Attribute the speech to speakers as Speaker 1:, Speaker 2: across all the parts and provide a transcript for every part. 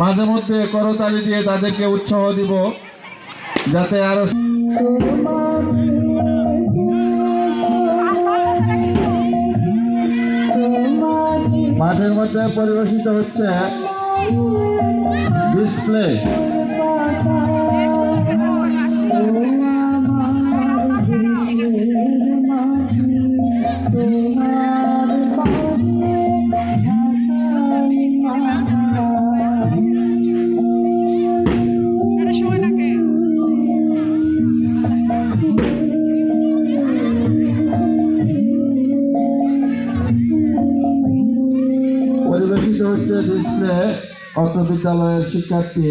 Speaker 1: মাঝে মধ্যে করতালি দিয়ে তাদেরকে উৎসাহ দিব যাতে আরো মাঠের মধ্যে পরিবেশিত হচ্ছে ডিসপ্লে। পরিবেশিত হচ্ছে ডিসপ্লে। অত্র বিদ্যালয়ের শিক্ষার্থী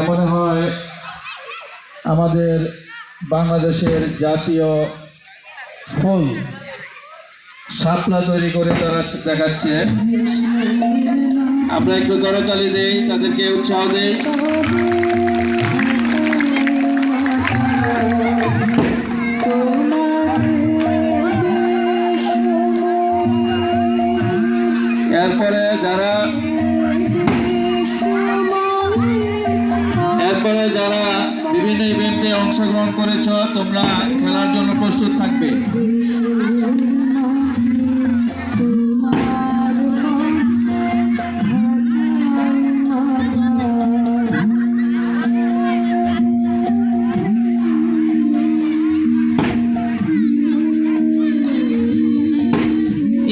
Speaker 1: মনে হয় আমাদের বাংলাদেশের জাতীয় ফুল শাপলা তৈরি করে তারা দেখাচ্ছে। আমরা একটু করতালি দেই, তাদেরকে উৎসাহ দেই। এরপরে যারা বিভিন্ন ইভেন্টে অংশগ্রহণ করেছ, তোমরা খেলার জন্য প্রস্তুত থাকবে।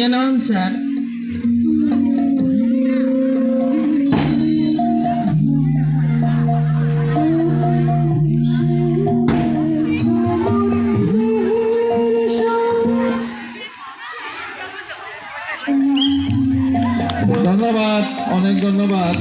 Speaker 2: Announcer
Speaker 1: ধন্যবাদ, অনেক ধন্যবাদ।